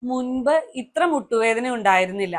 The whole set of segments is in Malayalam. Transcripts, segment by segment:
മുൻപ് ഇത്ര മുട്ടുവേദന ഉണ്ടായിരുന്നില്ല.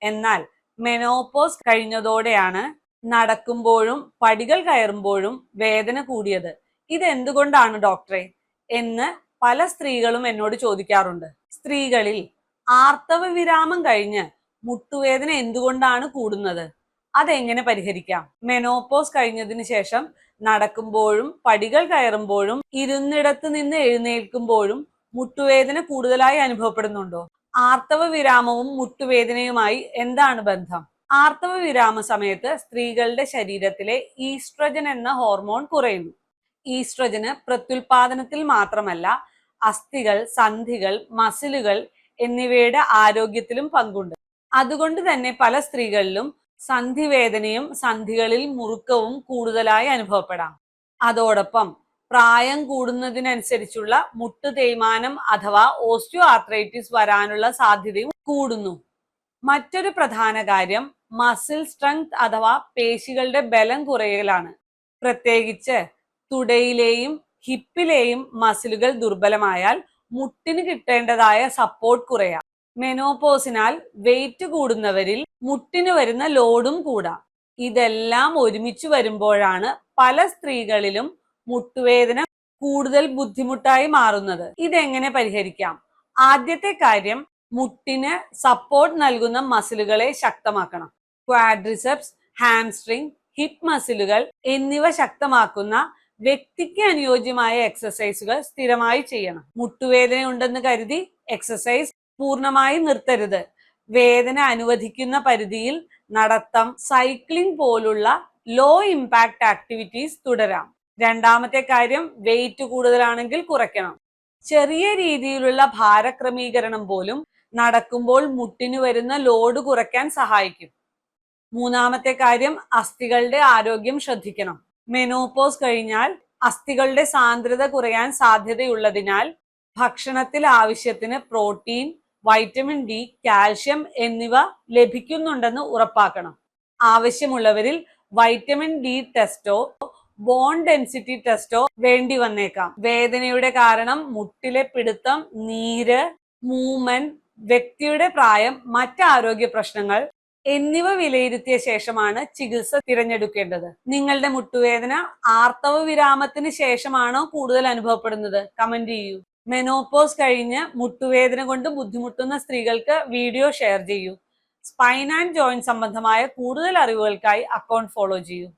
എന്നാൽ മെനോപോസ് കഴിഞ്ഞതോടെയാണ് നടക്കുമ്പോഴും പടികൾ കയറുമ്പോഴും വേദന കൂടിയത്. ഇത് എന്തുകൊണ്ടാണ് ഡോക്ടറെ എന്ന് പല സ്ത്രീകളും എന്നോട് ചോദിക്കാറുണ്ട്. സ്ത്രീകളിൽ ആർത്തവ വിരാമം കഴിഞ്ഞ് മുട്ടുവേദന എന്തുകൊണ്ടാണ് കൂടുന്നത്? അതെങ്ങനെ പരിഹരിക്കാം? മെനോപോസ് കഴിഞ്ഞതിന് ശേഷം നടക്കുമ്പോഴും പടികൾ കയറുമ്പോഴും ഇരുന്നിടത്ത് നിന്ന് എഴുന്നേൽക്കുമ്പോഴും മുട്ടുവേദന കൂടുതലായി അനുഭവപ്പെടുന്നുണ്ടോ? ആർത്തവ വിരാമവും മുട്ടുവേദനയുമായി എന്താണ് ബന്ധം? ആർത്തവ വിരാമ സമയത്ത് സ്ത്രീകളുടെ ശരീരത്തിലെ ഈസ്ട്രജൻ എന്ന ഹോർമോൺ കുറയുന്നു. ഈസ്ട്രജന് പ്രത്യുൽപാദനത്തിൽ മാത്രമല്ല, അസ്ഥികൾ, സന്ധികൾ, മസിലുകൾ എന്നിവയുടെ ആരോഗ്യത്തിലും പങ്കുണ്ട്. അതുകൊണ്ട് തന്നെ പല സ്ത്രീകളിലും സന്ധിവേദനയും സന്ധികളിൽ മുറുക്കവും കൂടുതലായി അനുഭവപ്പെടാം. അതോടൊപ്പം പ്രായം കൂടുന്നതിനനുസരിച്ചുള്ള മുട്ടു തേയ്മാനം അഥവാ ഓസ്റ്റിയോ ആർത്രൈറ്റിസ് വരാനുള്ള സാധ്യതയും കൂടുന്നു. മറ്റൊരു പ്രധാന കാര്യം മസിൽ സ്ട്രെങ്ത് അഥവാ പേശികളുടെ ബലം കുറയലാണ്. പ്രത്യേകിച്ച് തുടയിലെയും ഹിപ്പിലെയും മസിലുകൾ ദുർബലമായാൽ മുട്ടിന് കിട്ടേണ്ടതായ സപ്പോർട്ട് കുറയാം. മെനോപോസിനാൽ വെയിറ്റ് കൂടുന്നവരിൽ മുട്ടിന് വരുന്ന ലോഡും കൂടാം. ഇതെല്ലാം ഒരുമിച്ച് വരുമ്പോഴാണ് പല സ്ത്രീകളിലും മുട്ടുവേദന കൂടുതൽ ബുദ്ധിമുട്ടായി മാറുന്നത്. ഇതെങ്ങനെ പരിഹരിക്കാം? ആദ്യത്തെ കാര്യം, മുട്ടിന് സപ്പോർട്ട് നൽകുന്ന മസിലുകളെ ശക്തമാക്കണം. ക്വാഡ്രിസെപ്സ്, ഹാംസ്ട്രിങ്, ഹിപ്പ് മസിലുകൾ എന്നിവ ശക്തമാക്കുന്ന വ്യക്തിക്ക് അനുയോജ്യമായ എക്സസൈസുകൾ സ്ഥിരമായി ചെയ്യണം. മുട്ടുവേദന ഉണ്ടെന്ന് കരുതി എക്സസൈസ് പൂർണ്ണമായി നിർത്തരുത്. വേദന അനുവദിക്കുന്ന പരിധിയിൽ നടത്തം, സൈക്ലിംഗ് പോലുള്ള ലോ ഇമ്പാക്ട് ആക്ടിവിറ്റീസ് തുടരാം. രണ്ടാമത്തെ കാര്യം, വെയിറ്റ് കൂടുതലാണെങ്കിൽ കുറയ്ക്കണം. ചെറിയ രീതിയിലുള്ള ഭാരക്രമീകരണം പോലും നടക്കുമ്പോൾ മുട്ടിന് വരുന്ന ലോഡ് കുറയ്ക്കാൻ സഹായിക്കും. മൂന്നാമത്തെ കാര്യം, അസ്ഥികളുടെ ആരോഗ്യം ശ്രദ്ധിക്കണം. മെനോപോസ് കഴിഞ്ഞാൽ അസ്ഥികളുടെ സാന്ദ്രത കുറയാൻ സാധ്യതയുള്ളതിനാൽ ഭക്ഷണത്തിൽ ആവശ്യത്തിന് പ്രോട്ടീൻ, വൈറ്റമിൻ ഡി, കാൽഷ്യം എന്നിവ ലഭിക്കുന്നുണ്ടെന്ന് ഉറപ്പാക്കണം. ആവശ്യമുള്ളവരിൽ വൈറ്റമിൻ ഡി ടെസ്റ്റോ ബോൺ ഡെൻസിറ്റി ടെസ്റ്റോ വേണ്ടി വന്നേക്കാം. വേദനയുടെ കാരണം, മുട്ടിലെ പിടുത്തം, നീര്, മൂവ്മെന്റ്, വ്യക്തിയുടെ പ്രായം, മറ്റ് ആരോഗ്യ പ്രശ്നങ്ങൾ എന്നിവ വിലയിരുത്തിയ ശേഷമാണ് ചികിത്സ തിരഞ്ഞെടുക്കേണ്ടത്. നിങ്ങളുടെ മുട്ടുവേദന ആർത്തവ വിരാമത്തിന് ശേഷമാണോ കൂടുതൽ അനുഭവപ്പെടുന്നത്? കമന്റ് ചെയ്യൂ. മെനോപോസ് കഴിഞ്ഞ് മുട്ടുവേദന കൊണ്ട് ബുദ്ധിമുട്ടുന്ന സ്ത്രീകൾക്ക് വീഡിയോ ഷെയർ ചെയ്യൂ. സ്പൈൻ ആൻഡ് ജോയിന്റ് സംബന്ധമായ കൂടുതൽ അറിവുകൾക്കായി അക്കൗണ്ട് ഫോളോ ചെയ്യൂ.